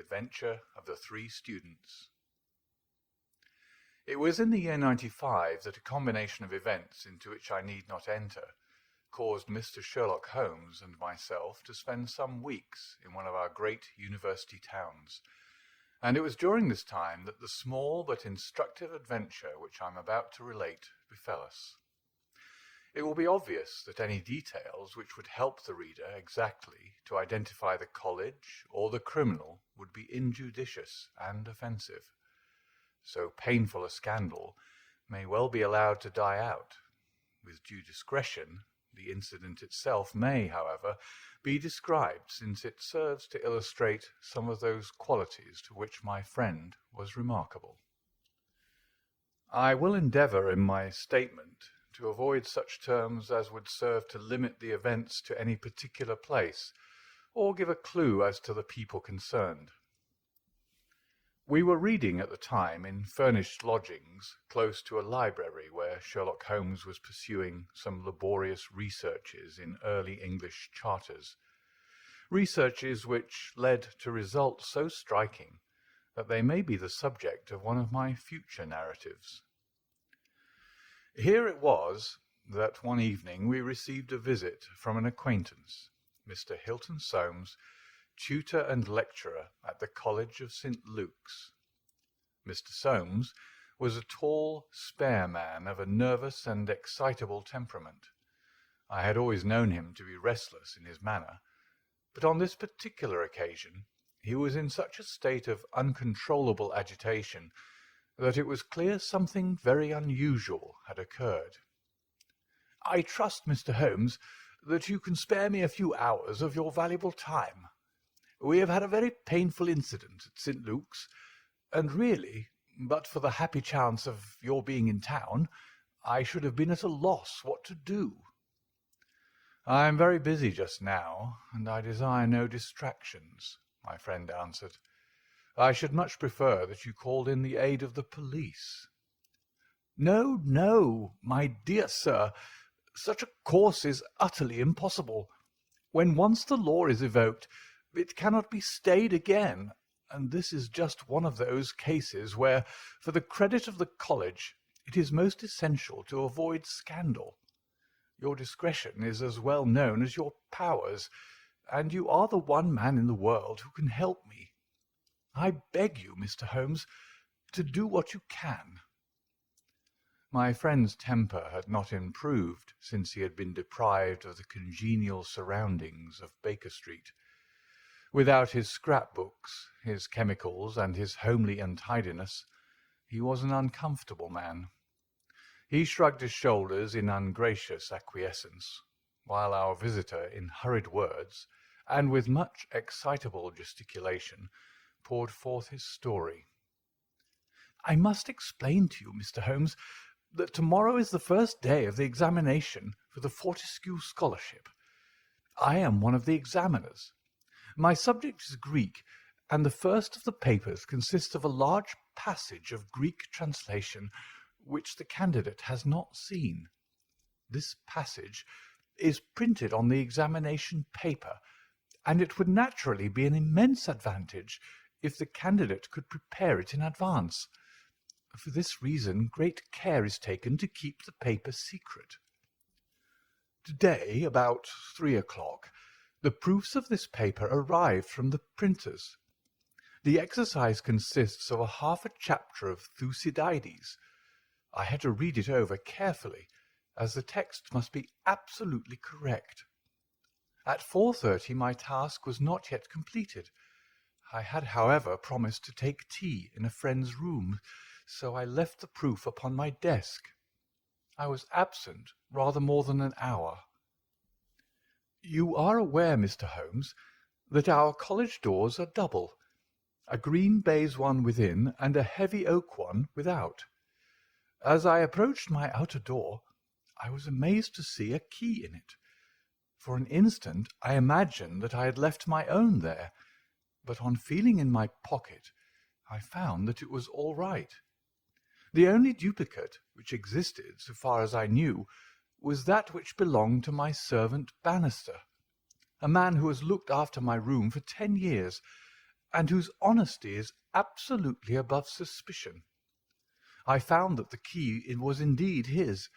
Adventure of the Three Students. It was in the year 95 that a combination of events into which I need not enter caused Mr. Sherlock Holmes and myself to spend some weeks in one of our great university towns, and it was during this time that the small but instructive adventure which I am about to relate befell us. It will be obvious that any details which would help the reader exactly to identify the college or the criminal would be injudicious and offensive. So painful a scandal may well be allowed to die out. With due discretion, the incident itself may, however, be described, since it serves to illustrate some of those qualities to which my friend was remarkable. I will endeavour in my statement to avoid such terms as would serve to limit the events to any particular place, or give a clue as to the people concerned. We were reading at the time in furnished lodgings close to a library where Sherlock Holmes was pursuing some laborious researches in early English charters, researches which led to results so striking that they may be the subject of one of my future narratives. Here it was that one evening we received a visit from an acquaintance, Mr. Hilton Soames, tutor and lecturer at the College of St. Luke's. Mr. Soames was a tall, spare man of a nervous and excitable temperament. I had always known him to be restless in his manner, but on this particular occasion he was in such a state of uncontrollable agitation that it was clear something very unusual had occurred. "I trust, Mr. Holmes, that you can spare me a few hours of your valuable time. We have had a very painful incident at St. Luke's, and really, but for the happy chance of your being in town, I should have been at a loss what to do." "I am very busy just now, and I desire no distractions," my friend answered. "I should much prefer that you called in the aid of the police." "No, no, my dear sir, such a course is utterly impossible. When once the law is evoked, it cannot be stayed again, and this is just one of those cases where, for the credit of the college, it is most essential to avoid scandal. Your discretion is as well known as your powers, and you are the one man in the world who can help me. I beg you, Mr. Holmes, to do what you can." My friend's temper had not improved since he had been deprived of the congenial surroundings of Baker Street. Without his scrapbooks, his chemicals, and his homely untidiness, he was an uncomfortable man. He shrugged his shoulders in ungracious acquiescence, while our visitor, in hurried words, and with much excitable gesticulation, poured forth his story. "I must explain to you, Mr. Holmes, that tomorrow is the first day of the examination for the Fortescue Scholarship. I am one of the examiners. My subject is Greek, and the first of the papers consists of a large passage of Greek translation which the candidate has not seen. This passage is printed on the examination paper, and it would naturally be an immense advantage if the candidate could prepare it in advance. For this reason great care is taken to keep the paper secret. Today, about 3 o'clock, the proofs of this paper arrived from the printers. The exercise consists of half a chapter of Thucydides. I had to read it over carefully, as the text must be absolutely correct. At 4:30 my task was not yet completed. I had, however, promised to take tea in a friend's room, so I left the proof upon my desk. I was absent rather more than an hour. You are aware, Mr. Holmes, that our college doors are double, a green baize one within and a heavy oak one without. As I approached my outer door, I was amazed to see a key in it. For an instant I imagined that I had left my own there, but on feeling in my pocket, I found that it was all right. The only duplicate which existed, so far as I knew, was that which belonged to my servant Bannister, a man who has looked after my room for 10 years, and whose honesty is absolutely above suspicion. I found that the key was indeed his,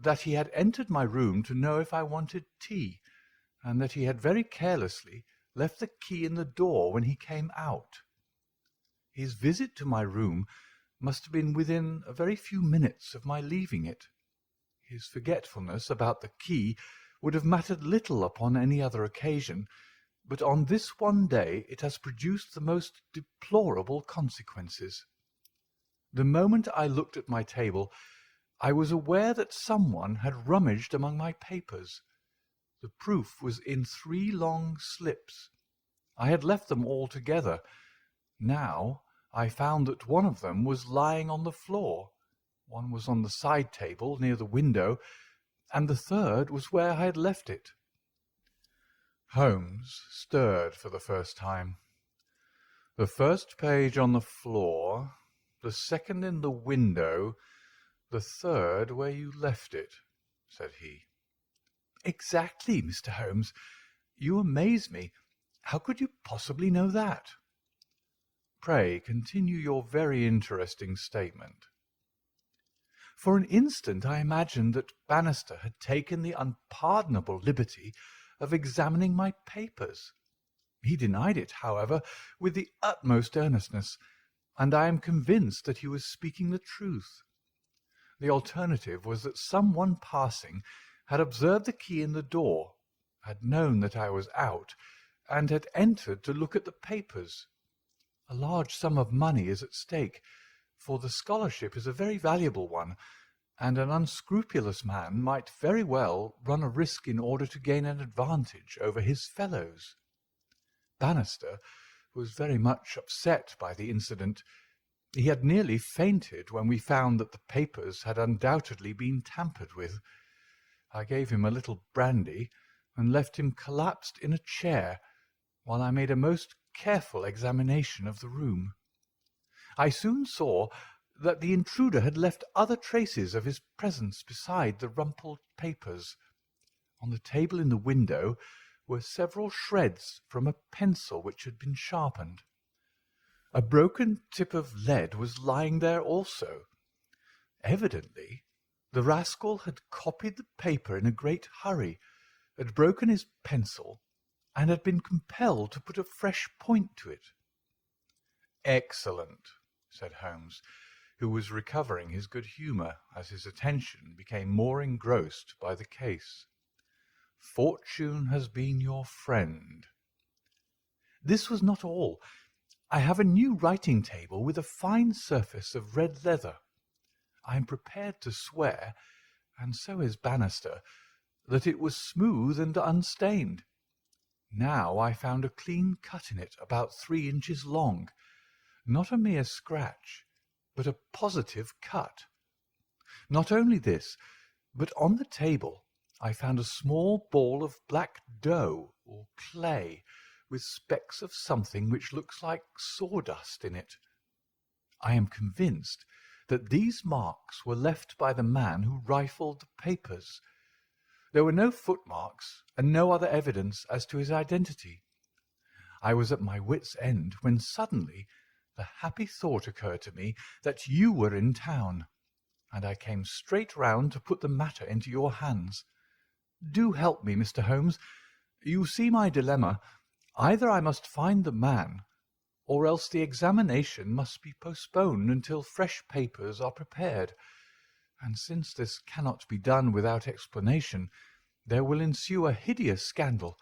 that he had entered my room to know if I wanted tea, and that he had very carelessly left the key in the door when he came out. His visit to my room must have been within a very few minutes of my leaving it. His forgetfulness about the key would have mattered little upon any other occasion, but on this one day it has produced the most deplorable consequences. The moment I looked at my table, I was aware that someone had rummaged among my papers. The proof was in 3 long slips. I had left them all together. Now I found that one of them was lying on the floor, one was on the side table near the window, and the third was where I had left it. Holmes stirred for the first time. The first page on the floor, the second in the window, the third where you left it, said he. Exactly, Mr. Holmes. You amaze me. How could you possibly know that? Pray continue your very interesting statement. For an instant I imagined that Bannister had taken the unpardonable liberty of examining my papers. He denied it, however, with the utmost earnestness, and I am convinced that he was speaking the truth. The alternative was that some one passing had observed the key in the door, had known that I was out, and had entered to look at the papers. A large sum of money is at stake, for the scholarship is a very valuable one, and an unscrupulous man might very well run a risk in order to gain an advantage over his fellows. Bannister was very much upset by the incident. He had nearly fainted when we found that the papers had undoubtedly been tampered with. I gave him a little brandy and left him collapsed in a chair while I made a most careful examination of the room. I soon saw that the intruder had left other traces of his presence beside the rumpled papers. On the table in the window were several shreds from a pencil which had been sharpened. A broken tip of lead was lying there also. Evidently, the rascal had copied the paper in a great hurry, had broken his pencil, and had been compelled to put a fresh point to it. Excellent, said Holmes, who was recovering his good humour as his attention became more engrossed by the case. Fortune has been your friend. This was not all. I have a new writing table with a fine surface of red leather. I am prepared to swear, and so is Bannister, that it was smooth and unstained. Now I found a clean cut in it about 3 inches long, not a mere scratch, but a positive cut. Not only this, but on the table I found a small ball of black dough or clay, with specks of something which looks like sawdust in it. I am convinced that these marks were left by the man who rifled the papers. There were no footmarks and no other evidence as to his identity. I was at my wits' end when suddenly the happy thought occurred to me that you were in town, and I came straight round to put the matter into your hands. Do help me, Mr. Holmes. You see my dilemma. Either I must find the man, or else the examination must be postponed until fresh papers are prepared, and since this cannot be done without explanation, there will ensue a hideous scandal,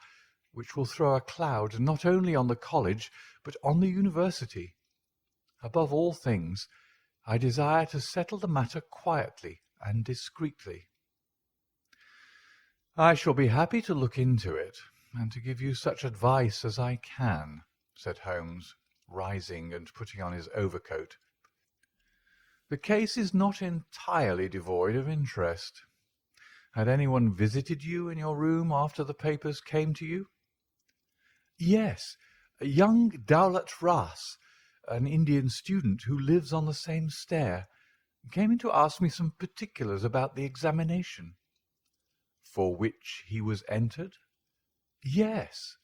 which will throw a cloud not only on the college, but on the university. Above all things, I desire to settle the matter quietly and discreetly. I shall be happy to look into it, and to give you such advice as I can, said Holmes, rising and putting on his overcoat. The case is not entirely devoid of interest. Had anyone visited you in your room after the papers came to you? Yes, a young Dowlat Ras, an Indian student who lives on the same stair, came in to ask me some particulars about the examination. For which he was entered? Yes.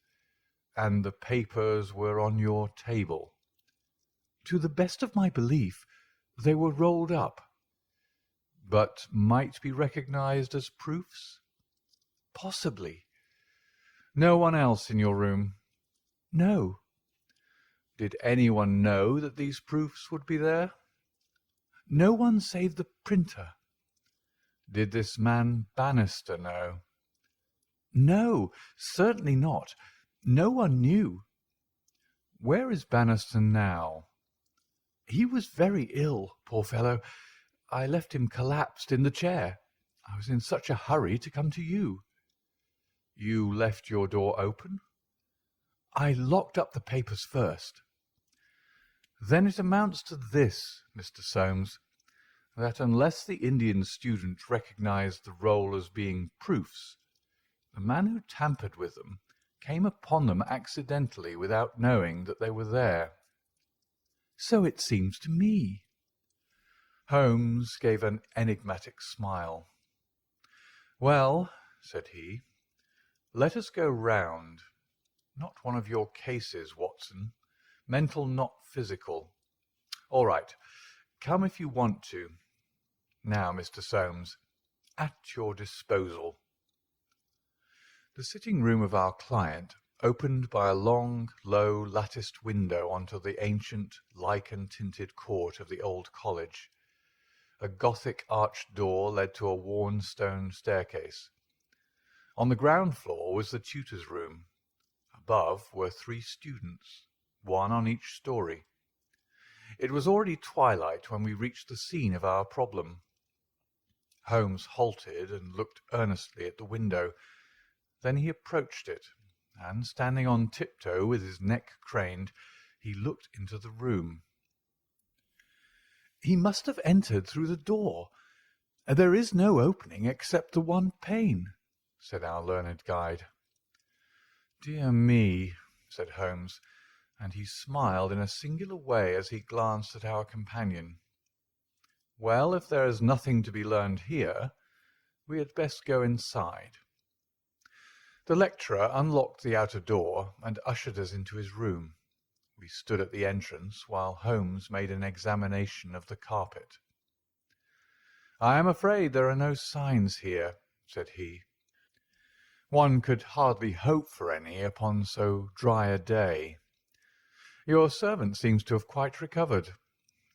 and the papers were on your table?" "To the best of my belief, they were rolled up." "But might be recognized as proofs?" "Possibly." "No one else in your room?" "No." "Did anyone know that these proofs would be there?" "No one save the printer." "Did this man Bannister know?" "No, certainly not. No one knew." "Where is Bannister now?" "He was very ill, poor fellow. I left him collapsed in the chair. I was in such a hurry to come to you." "You left your door open?" "I locked up the papers first." "Then it amounts to this, Mr. Soames, that unless the Indian student recognized the roll as being proofs, the man who tampered with them came upon them accidentally without knowing that they were there." "So it seems to me." Holmes gave an enigmatic smile. "Well," said he, "let us go round. Not one of your cases, Watson. Mental, not physical. All right. Come if you want to. Now, Mr. Soames, at your disposal." The sitting room of our client opened by a long, low, latticed window onto the ancient, lichen-tinted court of the old college. A Gothic arched door led to a worn stone staircase. On the ground floor was the tutor's room. Above were 3 students, one on each story. It was already twilight when we reached the scene of our problem. Holmes halted and looked earnestly at the window. Then he approached it, and standing on tiptoe with his neck craned, he looked into the room. "He must have entered through the door. There is no opening except the one pane," said our learned guide. "Dear me," said Holmes, and he smiled in a singular way as he glanced at our companion. "Well, if there is nothing to be learned here, we had best go inside." The lecturer unlocked the outer door and ushered us into his room. We stood at the entrance while Holmes made an examination of the carpet. "I am afraid there are no signs here," said he. "One could hardly hope for any upon so dry a day. Your servant seems to have quite recovered.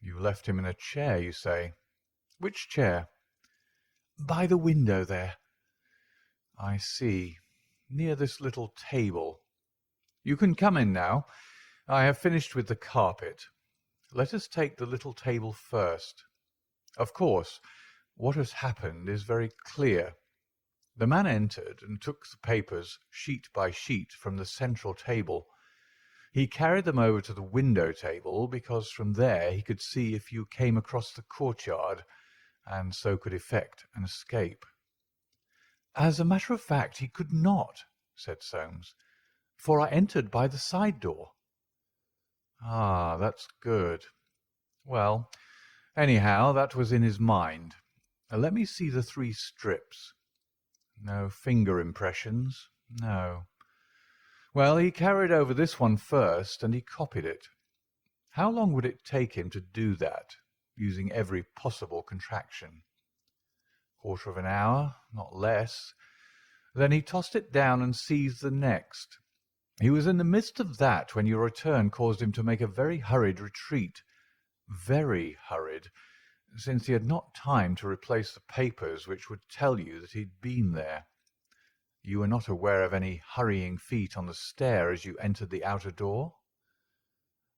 You left him in a chair, you say. Which chair?" "By the window there." "I see. Near this little table. You can come in now. I have finished with the carpet. Let us take the little table first. Of course, what has happened is very clear. The man entered and took the papers sheet by sheet from the central table. He carried them over to the window table because from there he could see if you came across the courtyard, and so could effect an escape." "As a matter of fact, he could not," said Soames, "for I entered by the side door." "Ah, that's good. Well, anyhow, that was in his mind. Let me see the 3 strips. No finger impressions. No. Well, he carried over this one first, and he copied it. How long would it take him to do that, using every possible contraction? Quarter of an hour, not less. Then he tossed it down and seized the next. He was in the midst of that when your return caused him to make a very hurried retreat. Very hurried, since he had not time to replace the papers which would tell you that he had been there. You were not aware of any hurrying feet on the stair as you entered the outer door?"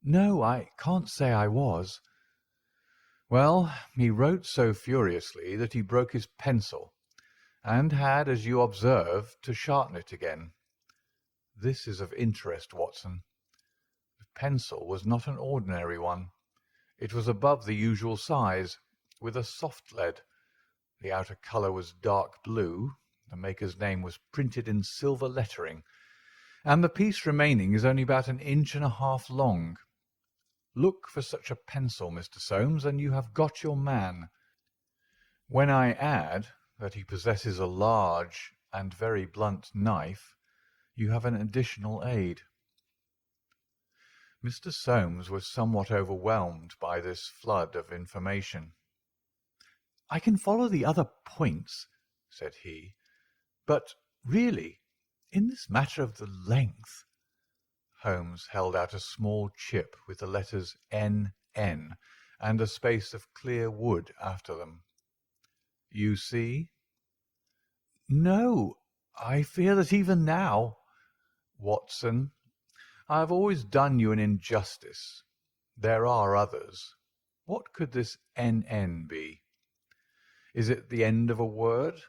"No, I can't say I was." "Well, he wrote so furiously that he broke his pencil, and had, as you observe, to sharpen it again. This is of interest, Watson. The pencil was not an ordinary one. It was above the usual size, with a soft lead. The outer colour was dark blue, the maker's name was printed in silver lettering, and the piece remaining is only about 1.5 inches long. Look for such a pencil, Mr. Soames, and you have got your man. When I add that he possesses a large and very blunt knife, you have an additional aid. Mr. Soames was somewhat overwhelmed by this flood of information. "I can follow the other points," said he, "but really, in this matter of the length—" Holmes held out a small chip with the letters N.N. and a space of clear wood after them. "You see?" "No, I fear that even now—" "Watson, I have always done you an injustice. There are others. What could this N.N. be? Is it the end of a word?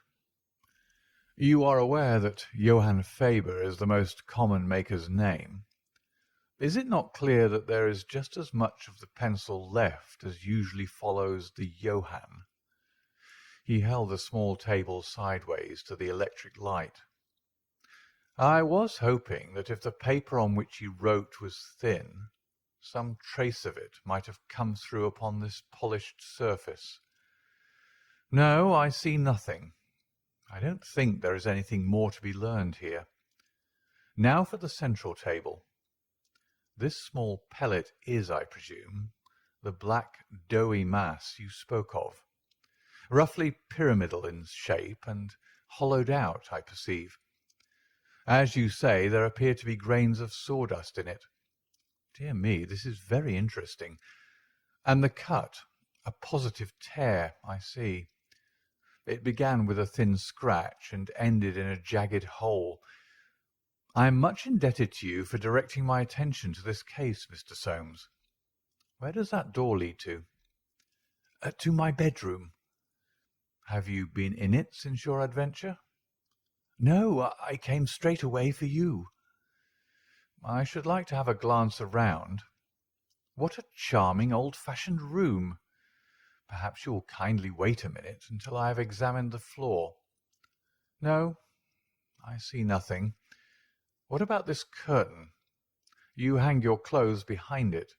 You are aware that Johann Faber is the most common maker's name. Is it not clear that there is just as much of the pencil left as usually follows the Johann?" He held the small table sideways to the electric light. "I was hoping that if the paper on which you wrote was thin, some trace of it might have come through upon this polished surface. No, I see nothing. I don't think there is anything more to be learned here. Now for the central table. This small pellet is, I presume, the black doughy mass you spoke of, roughly pyramidal in shape and hollowed out, I perceive. As you say, there appear to be grains of sawdust in it. Dear me, this is very interesting. And the cut, a positive tear, I see. It began with a thin scratch and ended in a jagged hole. I am much indebted to you for directing my attention to this case, Mr. Soames. Where does that door lead to?" To my bedroom." "Have you been in it since your adventure?" "No, I came straight away for you." "I should like to have a glance around. What a charming old-fashioned room! Perhaps you will kindly wait a minute until I have examined the floor. No, I see nothing. What about this curtain? You hang your clothes behind it.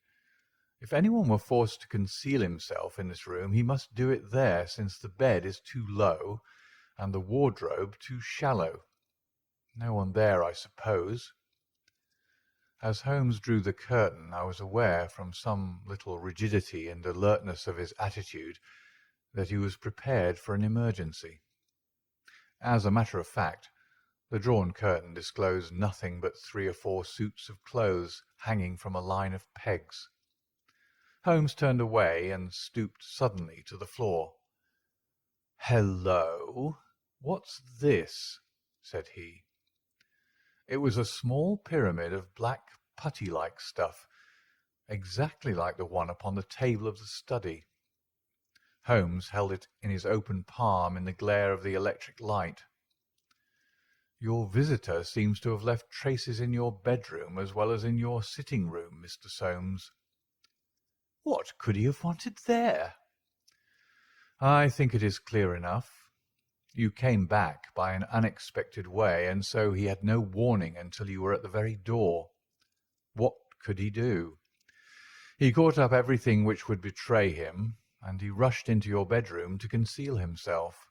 If anyone were forced to conceal himself in this room, he must do it there, since the bed is too low and the wardrobe too shallow. No one there, I suppose." As Holmes drew the curtain, I was aware, from some little rigidity and alertness of his attitude, that he was prepared for an emergency. As a matter of fact, the drawn curtain disclosed nothing but 3 or 4 suits of clothes hanging from a line of pegs. Holmes turned away and stooped suddenly to the floor. "Hello! What's this?" said he. It was a small pyramid of black putty-like stuff, exactly like the one upon the table of the study. Holmes held it in his open palm in the glare of the electric light. "Your visitor seems to have left traces in your bedroom as well as in your sitting-room, Mr. Soames." "What could he have wanted there?" "I think it is clear enough. You came back by an unexpected way, and so he had no warning until you were at the very door. What could he do? He caught up everything which would betray him, and he rushed into your bedroom to conceal himself."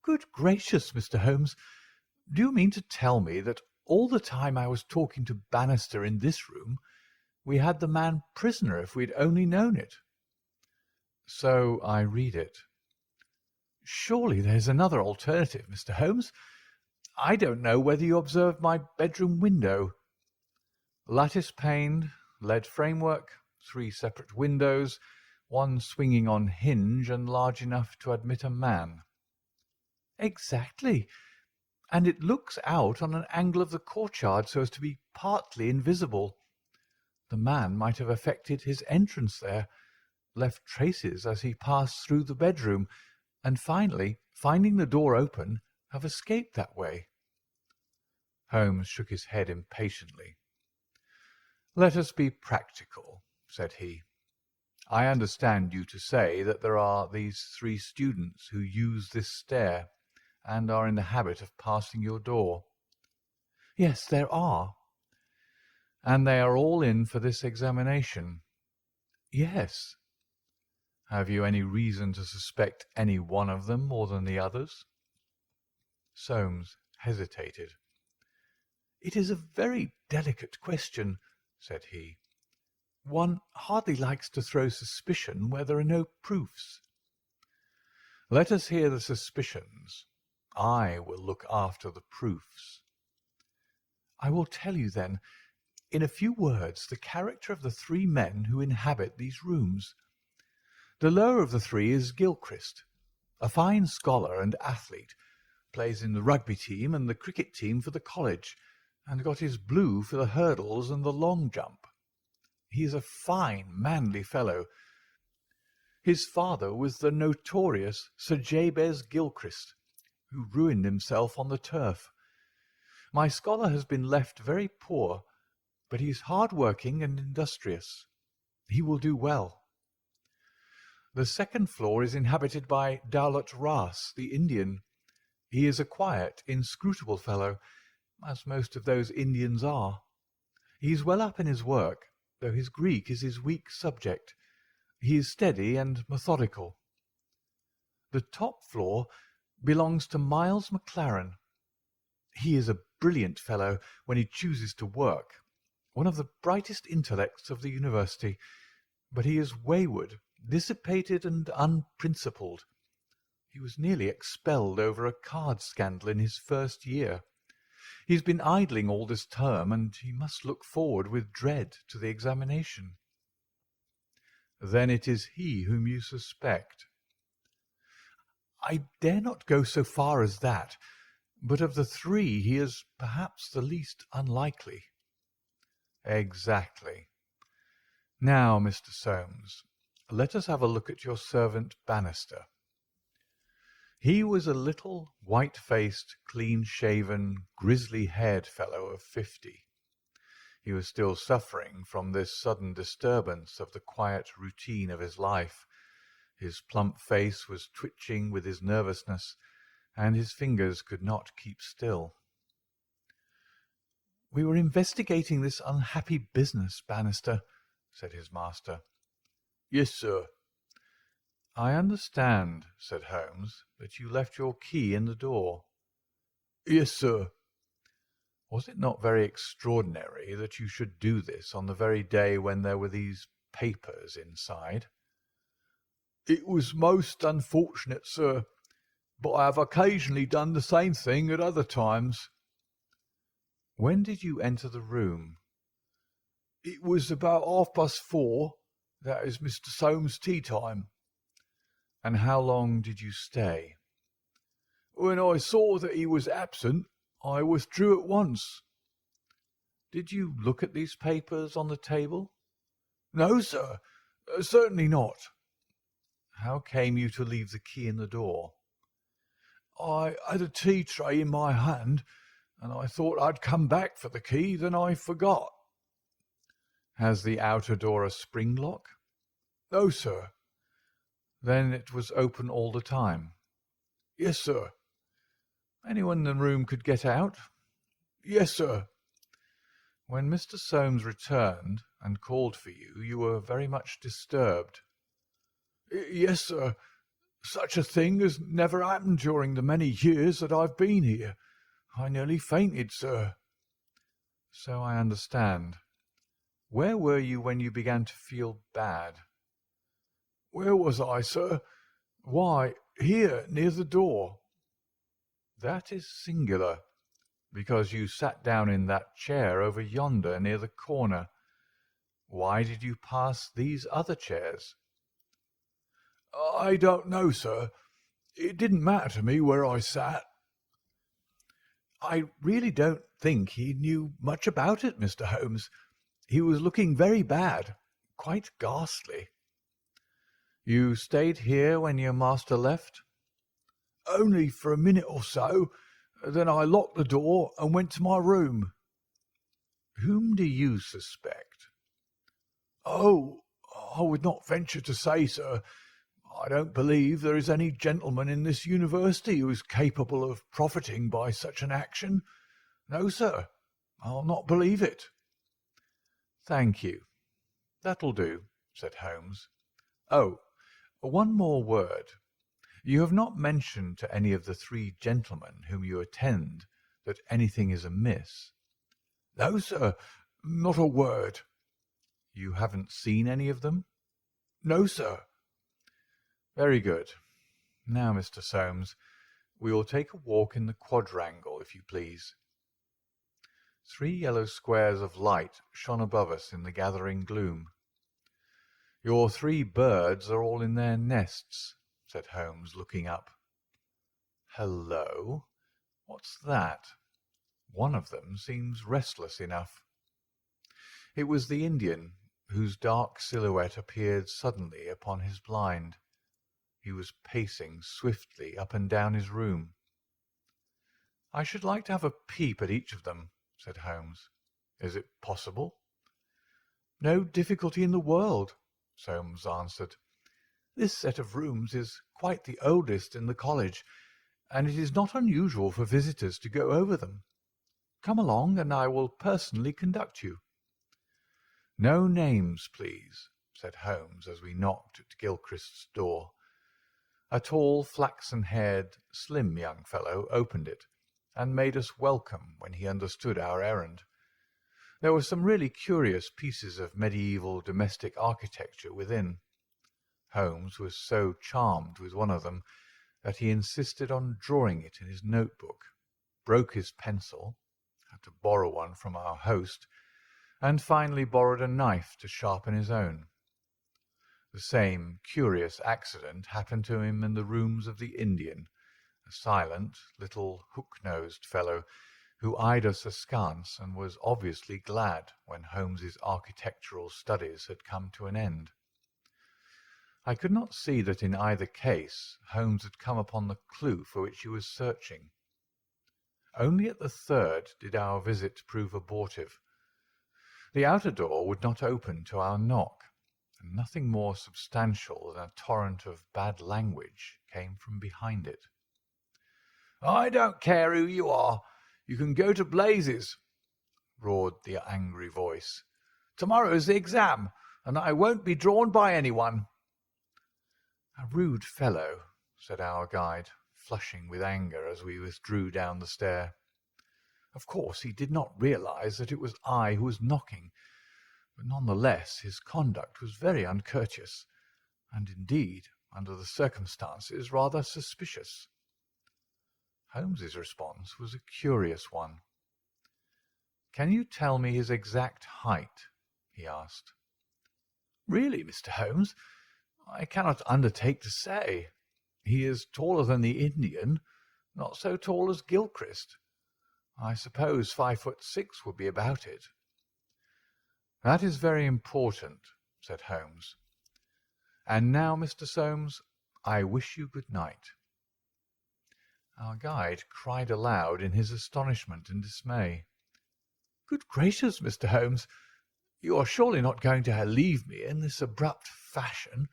"Good gracious, Mr. Holmes! Do you mean to tell me that all the time I was talking to Bannister in this room, we had the man prisoner if we had only known it?" "So I read it." "Surely there is another alternative, Mr. Holmes. I don't know whether you observed my bedroom window." "Lattice-paned, lead framework, 3 separate windows, one swinging on hinge and large enough to admit a man." "Exactly. And it looks out on an angle of the courtyard so as to be partly invisible. The man might have effected his entrance there, left traces as he passed through the bedroom, and finally, finding the door open, have escaped that way." Holmes shook his head impatiently. "Let us be practical," said he. "I understand you to say that there are these 3 students who use this stair, and are in the habit of passing your door." "Yes, there are." "And they are all in for this examination?" "Yes." "Have you any reason to suspect any one of them more than the others?" Soames hesitated. "It is a very delicate question," said he. One hardly likes to throw suspicion where there are no proofs. Let us hear the suspicions. I will look after the proofs. I will tell you then, in a few words, the character of the three men who inhabit these rooms. The lower of the three is Gilchrist, a fine scholar and athlete, plays in the rugby team and the cricket team for the college, and got his blue for the hurdles and the long jump. He is a fine, manly fellow. His father was the notorious Sir Jabez Gilchrist, who ruined himself on the turf. My scholar has been left very poor, but he is hard-working and industrious. He will do well. The second floor is inhabited by Dowlett Ras, the Indian. He is a quiet, inscrutable fellow, as most of those Indians are. He is well up in his work, though his Greek is his weak subject. He is steady and methodical. The top floor belongs to Miles Maclaren. He is a brilliant fellow when he chooses to work, one of the brightest intellects of the university, but he is wayward, dissipated, and unprincipled. He was nearly expelled over a card scandal in his first year. He has been idling all this term, and he must look forward with dread to the examination. Then it is he whom you suspect? I dare not go so far as that, but of the three he is perhaps the least unlikely. Exactly. Now, Mr. Soames, let us have a look at your servant Bannister. He was a little, white-faced, clean-shaven, grizzly-haired fellow of 50. He was still suffering from this sudden disturbance of the quiet routine of his life. His plump face was twitching with his nervousness, and his fingers could not keep still. "We were investigating this unhappy business, Bannister," said his master. "Yes, sir." "I understand," said Holmes, "that you left your key in the door." "Yes, sir." "Was it not very extraordinary that you should do this on the very day when there were these papers inside?" "It was most unfortunate, sir, but I have occasionally done the same thing at other times." "When did you enter the room?" "It was about 4:30. That is Mr. Soames' tea time." "And how long did you stay?" "When I saw that he was absent, I withdrew at once." "Did you look at these papers on the table?" "No, sir, certainly not." "How came you to leave the key in the door?" "I had a tea tray in my hand, and I thought I'd come back for the key, then I forgot." "Has the outer door a spring lock?" "No, sir." "Then it was open all the time?" "Yes, sir." "Anyone in the room could get out?" "Yes, sir." "When Mr. Soames returned and called for you, you were very much disturbed?" "Yes, sir. Such a thing has never happened during the many years that I've been here. I nearly fainted, sir." "So I understand. Where were you when you began to feel bad?" "Where was I, sir? Why, here, near the door." "That is singular, because you sat down in that chair over yonder near the corner. Why did you pass these other chairs?" "I don't know, sir. It didn't matter to me where I sat." "I really don't think he knew much about it, Mr. Holmes. He was looking very bad, quite ghastly." "You stayed here when your master left?" "Only for a minute or so. Then I locked the door and went to my room." "Whom do you suspect?" "Oh, I would not venture to say, sir. I don't believe there is any gentleman in this university who is capable of profiting by such an action. No, sir, I'll not believe it." "Thank you. That'll do," said Holmes. "Oh, one more word. You have not mentioned to any of the three gentlemen whom you attend that anything is amiss?" "No, sir, not a word." You haven't seen any of them? No, sir. Very good. Now, Mr. Soames, we will take a walk in the quadrangle, if you please. 3 yellow squares of light shone above us in the gathering gloom. Your 3 birds are all in their nests, said Holmes, looking up. Hello? What's that? One of them seems restless enough. It was the Indian, whose dark silhouette appeared suddenly upon his blind. He was pacing swiftly up and down his room. I should like to have a peep at each of them, said Holmes. Is it possible? No difficulty in the world, Soames answered. This set of rooms is quite the oldest in the college, and it is not unusual for visitors to go over them. Come along, and I will personally conduct you. No names, please, said Holmes as we knocked at Gilchrist's door. A tall, flaxen-haired, slim young fellow opened it, and made us welcome when he understood our errand. There were some really curious pieces of medieval domestic architecture within. Holmes was so charmed with one of them that he insisted on drawing it in his notebook, broke his pencil, had to borrow one from our host, and finally borrowed a knife to sharpen his own. The same curious accident happened to him in the rooms of the Indian, a silent, little hook-nosed fellow who eyed us askance and was obviously glad when Holmes's architectural studies had come to an end. I could not see that in either case Holmes had come upon the clue for which he was searching. Only at the third did our visit prove abortive. The outer door would not open to our knock, and nothing more substantial than a torrent of bad language came from behind it. "I don't care who you are. You can go to blazes," roared the angry voice. "Tomorrow's the exam, and I won't be drawn by anyone." "A rude fellow," said our guide, flushing with anger as we withdrew down the stair. Of course he did not realize that it was I who was knocking, but none the less his conduct was very uncourteous, and indeed, under the circumstances, rather suspicious. Holmes's response was a curious one. "Can you tell me his exact height?" he asked. "Really, Mr. Holmes, I cannot undertake to say. He is taller than the Indian, not so tall as Gilchrist. I suppose 5'6" would be about it." "That is very important," said Holmes. "And now, Mr. Soames, I wish you good night." Our guide cried aloud in his astonishment and dismay. "Good gracious, Mr. Holmes, you are surely not going to leave me in this abrupt fashion.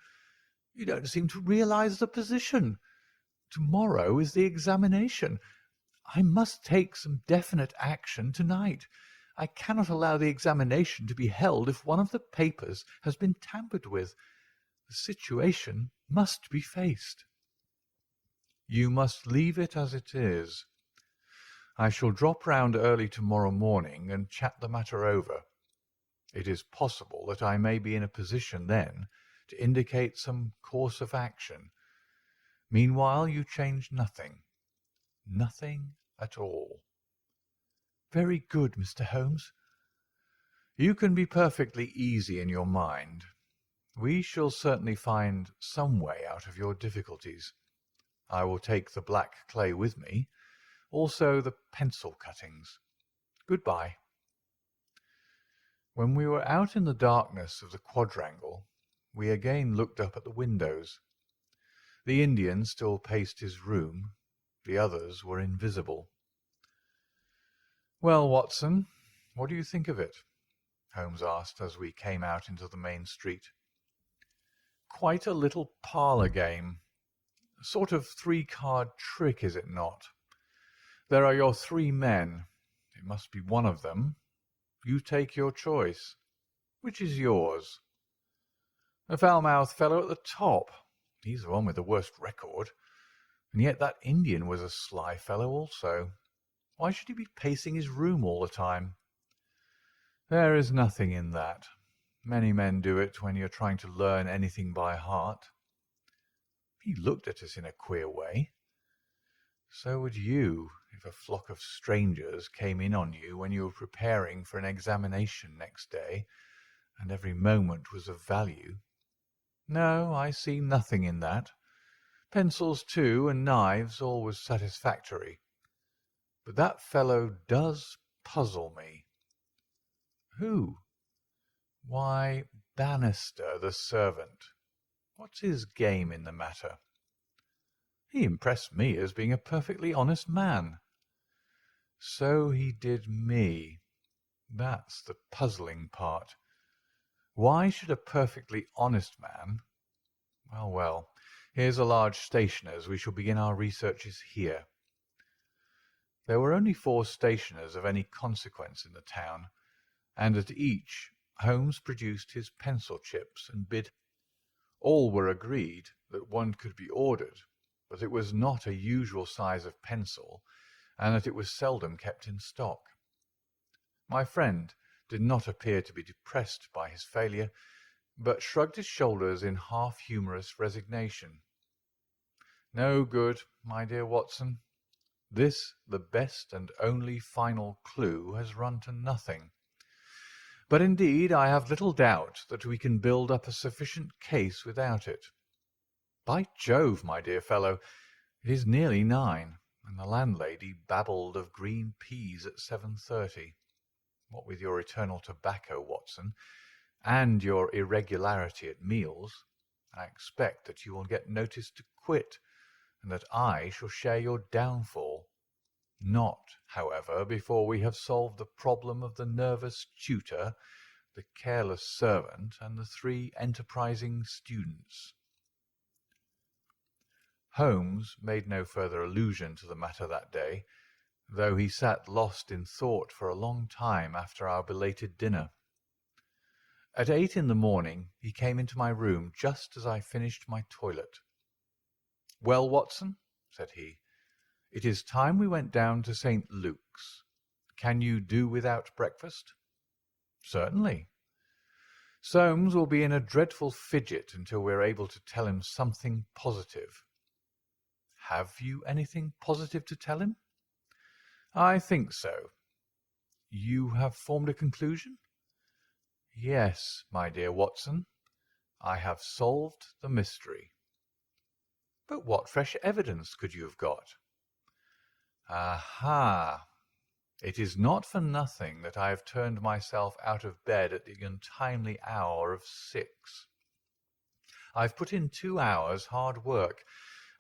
You don't seem to realize the position. Tomorrow is the examination. I must take some definite action tonight. I cannot allow the examination to be held if one of the papers has been tampered with. The situation must be faced." "You must leave it as it is. I shall drop round early tomorrow morning and chat the matter over. It is possible that I may be in a position then to indicate some course of action. Meanwhile you change nothing. Nothing at all." "Very good, Mr. Holmes." "You can be perfectly easy in your mind. We shall certainly find some way out of your difficulties. I will take the black clay with me, also the pencil cuttings. Good-bye." When we were out in the darkness of the quadrangle, we again looked up at the windows. The Indian still paced his room. The others were invisible. "Well, Watson, what do you think of it?" Holmes asked as we came out into the main street. "Quite a little parlour game. A sort of 3-card trick, is it not? There are your 3 men. It must be one of them. You take your choice. Which is yours? The foul-mouthed fellow at the top. He's the one with the worst record. And yet that Indian was a sly fellow also. Why should he be pacing his room all the time? There is nothing in that. Many men do it when you're trying to learn anything by heart. He looked at us in a queer way. So would you if a flock of strangers came in on you when you were preparing for an examination next day, and every moment was of value. No, I see nothing in that. Pencils, too, and knives always satisfactory. But that fellow does puzzle me. Who? Why, Bannister, the servant. What's his game in the matter? He impressed me as being a perfectly honest man. So he did me. That's the puzzling part. Why should a perfectly honest man— Well, here's a large stationer's. We shall begin our researches here. There were only 4 stationers of any consequence in the town, and at each Holmes produced his pencil chips and bid. All were agreed that one could be ordered, but it was not a usual size of pencil, and that it was seldom kept in stock. My friend did not appear to be depressed by his failure, but shrugged his shoulders in half-humorous resignation. No good, my dear Watson. This, the best and only final clue, has run to nothing. But indeed I have little doubt that we can build up a sufficient case without it. By Jove, my dear fellow, it is nearly 9, and the landlady babbled of green peas at 7:30. What with your eternal tobacco, Watson, and your irregularity at meals, I expect that you will get notice to quit, and that I shall share your downfall. Not, however, before we have solved the problem of the nervous tutor, the careless servant, and the 3 enterprising students. Holmes made no further allusion to the matter that day, though he sat lost in thought for a long time after our belated dinner. At 8 in the morning he came into my room just as I finished my toilet. "Well, Watson," said he, "it is time we went down to St. Luke's. Can you do without breakfast?" "Certainly." "Soames will be in a dreadful fidget until we are able to tell him something positive." "Have you anything positive to tell him?" "I think so." "You have formed a conclusion?" "Yes, my dear Watson, I have solved the mystery." "But what fresh evidence could you have got?" "Aha! It is not for nothing that I have turned myself out of bed at the untimely hour of 6. I've put in 2 hours hard work,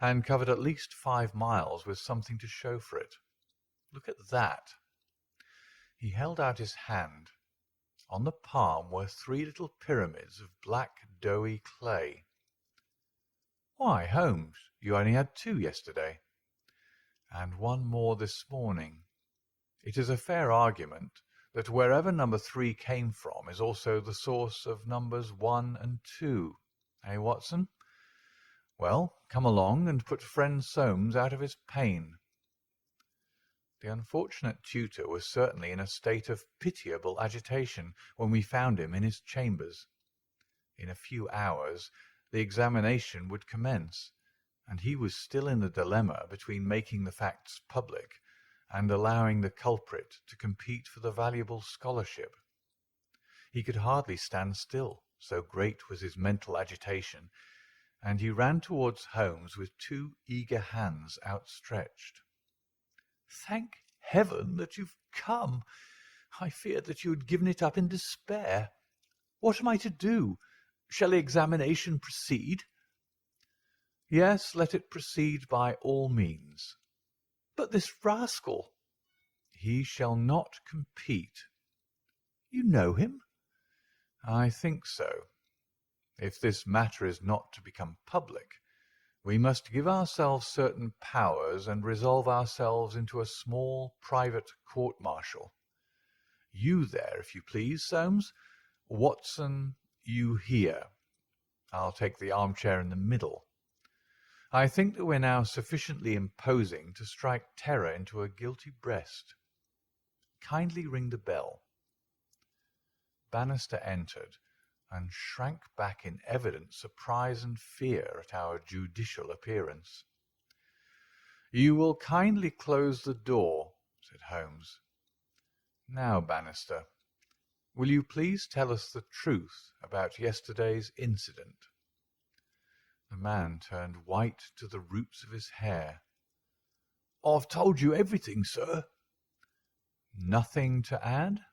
and covered at least 5 miles with something to show for it. Look at that." He held out his hand. On the palm were 3 little pyramids of black doughy clay. "Why, Holmes, you only had 2 yesterday." "And 1 more this morning. It is a fair argument that wherever number 3 came from is also the source of numbers 1 and 2. Eh, Watson? Well, come along and put friend Soames out of his pain." The unfortunate tutor was certainly in a state of pitiable agitation when we found him in his chambers. In a few hours the examination would commence, and he was still in the dilemma between making the facts public and allowing the culprit to compete for the valuable scholarship. He could hardly stand still, so great was his mental agitation, and he ran towards Holmes with 2 eager hands outstretched. "Thank heaven that you've come. I feared that you had given it up in despair. What am I to do? Shall the examination proceed?" "Yes, let it proceed by all means." "But this rascal—" "He shall not compete." "You know him?" "I think so. If this matter is not to become public, we must give ourselves certain powers and resolve ourselves into a small private court-martial. You there, if you please, Soames. Watson, you here. I'll take the armchair in the middle. I think that we're now sufficiently imposing to strike terror into a guilty breast. Kindly ring the bell." Bannister entered, and shrank back in evident surprise and fear at our judicial appearance. "You will kindly close the door," said Holmes. "Now, Bannister, will you please tell us the truth about yesterday's incident?" The man turned white to the roots of his hair. "I've told you everything, sir." "Nothing to add?"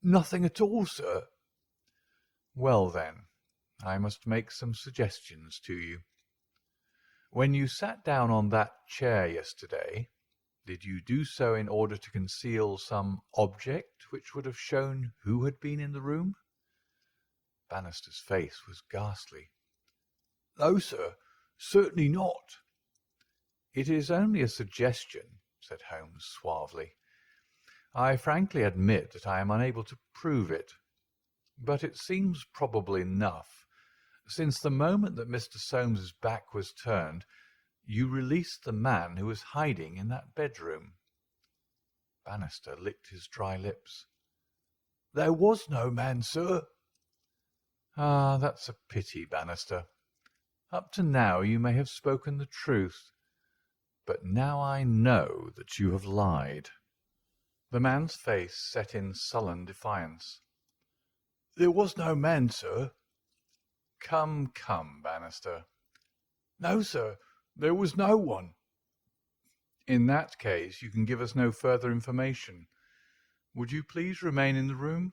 "Nothing at all, sir." "Well, then, I must make some suggestions to you. When you sat down on that chair yesterday, did you do so in order to conceal some object which would have shown who had been in the room?" Bannister's face was ghastly. "No, sir, certainly not." "It is only a suggestion," said Holmes suavely. "I frankly admit that I am unable to prove it, but it seems probable enough, since the moment that Mr. Soames's back was turned, you released the man who was hiding in that bedroom." Bannister licked his dry lips. "There was no man, sir." "Ah, that's a pity, Bannister. Up to now you may have spoken the truth, but now I know that you have lied." The man's face set in sullen defiance. "There was no man, sir." Come, Bannister." "No, sir, there was no one." "In that case you can give us no further information. Would you please remain in the room?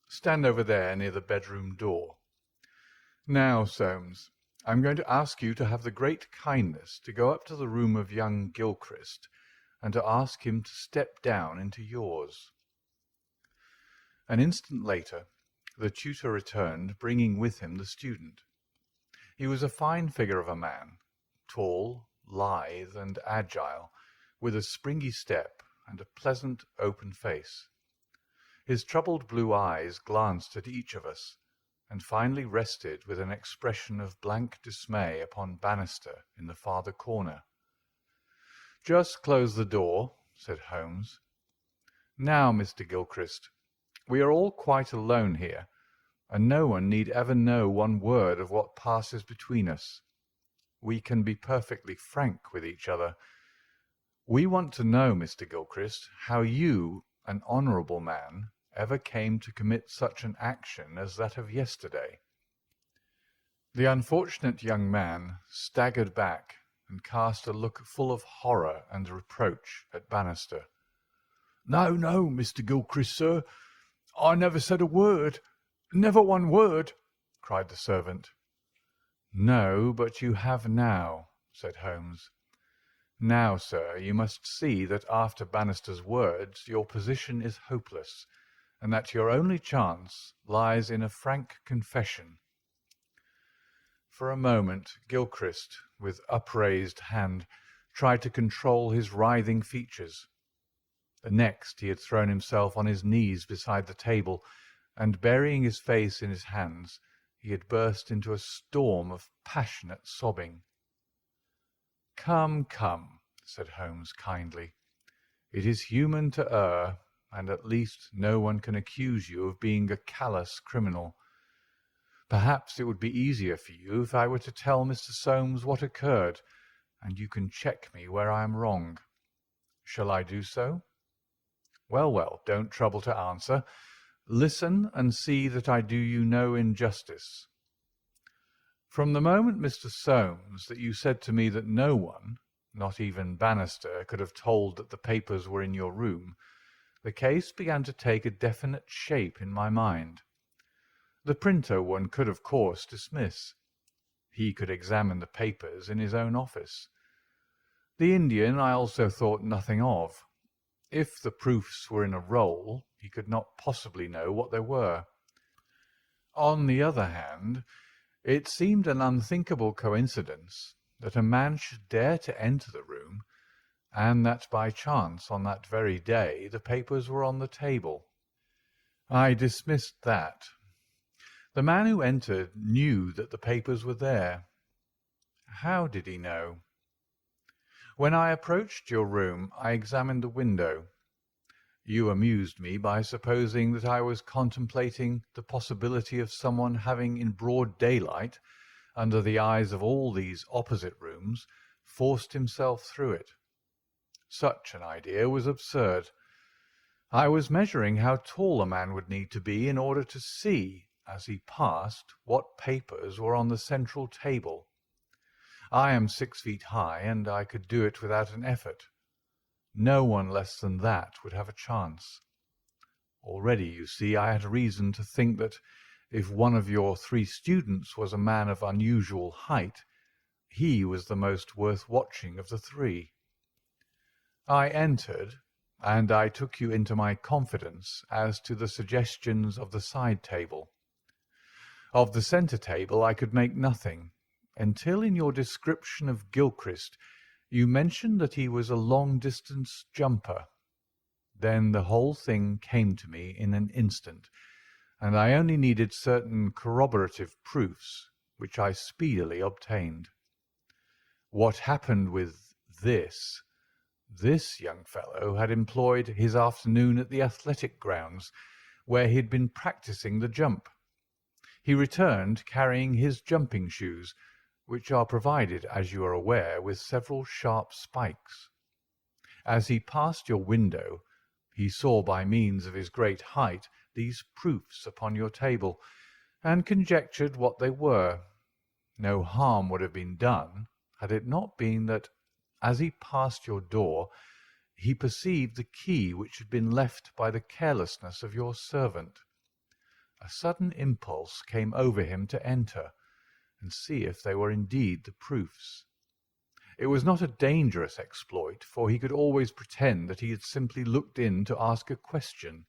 Stand over there near the bedroom door. Now, Soames, I'm going to ask you to have the great kindness to go up to the room of young Gilchrist and to ask him to step down into yours." An instant later the tutor returned, bringing with him the student. He was a fine figure of a man, tall, lithe, and agile, with a springy step and a pleasant, open face. His troubled blue eyes glanced at each of us, and finally rested with an expression of blank dismay upon Bannister in the farther corner. "Just close the door," said Holmes. "Now, Mr. Gilchrist, we are all quite alone here, and no one need ever know one word of what passes between us. We can be perfectly frank with each other. We want to know, Mr. Gilchrist, how you, an honourable man, ever came to commit such an action as that of yesterday." The unfortunate young man staggered back and cast a look full of horror and reproach at Bannister. "No, no, Mr. Gilchrist, sir, I never said a word, never one word," cried the servant. "No, but you have now," said Holmes. "Now, sir, you must see that after Bannister's words your position is hopeless, and that your only chance lies in a frank confession." For a moment Gilchrist, with upraised hand, tried to control his writhing features. The next he had thrown himself on his knees beside the table, and burying his face in his hands, he had burst into a storm of passionate sobbing. Come, said Holmes kindly. "It is human to err, and at least no one can accuse you of being a callous criminal. Perhaps it would be easier for you if I were to tell Mr. Soames what occurred, and you can check me where I am wrong. Shall I do so? Well, don't trouble to answer. Listen and see that I do you no injustice. From the moment, Mr. Soames, that you said to me that no one, not even Bannister, could have told that the papers were in your room, the case began to take a definite shape in my mind. The printer one could, of course, dismiss. He could examine the papers in his own office. The Indian I also thought nothing of. If the proofs were in a roll, he could not possibly know what there were. On the other hand, it seemed an unthinkable coincidence that a man should dare to enter the room, and that by chance on that very day the papers were on the table. I dismissed that. The man who entered knew that the papers were there. How did he know? When I approached your room, I examined the window. You amused me by supposing that I was contemplating the possibility of someone having in broad daylight, under the eyes of all these opposite rooms, forced himself through it. Such an idea was absurd. I was measuring how tall a man would need to be in order to see, as he passed, what papers were on the central table. I am 6 feet high, and I could do it without an effort. No one less than that would have a chance. Already, you see, I had reason to think that if one of your 3 students was a man of unusual height, he was the most worth watching of the 3. I entered, and I took you into my confidence as to the suggestions of the side table. Of the centre table I could make nothing, until in your description of Gilchrist you mentioned that he was a long-distance jumper. Then the whole thing came to me in an instant, and I only needed certain corroborative proofs, which I speedily obtained. What happened with this young fellow had employed his afternoon at the athletic grounds, where he had been practising the jump. He returned carrying his jumping shoes, which are provided, as you are aware, with several sharp spikes. As he passed your window, he saw by means of his great height these proofs upon your table, and conjectured what they were. No harm would have been done, had it not been that, as he passed your door, he perceived the key which had been left by the carelessness of your servant. A sudden impulse came over him to enter, and see if they were indeed the proofs. It was not a dangerous exploit, for he could always pretend that he had simply looked in to ask a question.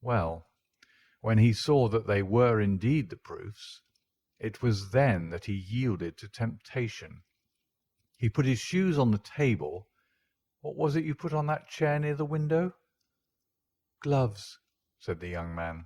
Well, when he saw that they were indeed the proofs, it was then that he yielded to temptation. He put his shoes on the table. What was it you put on that chair near the window? Gloves, said the young man.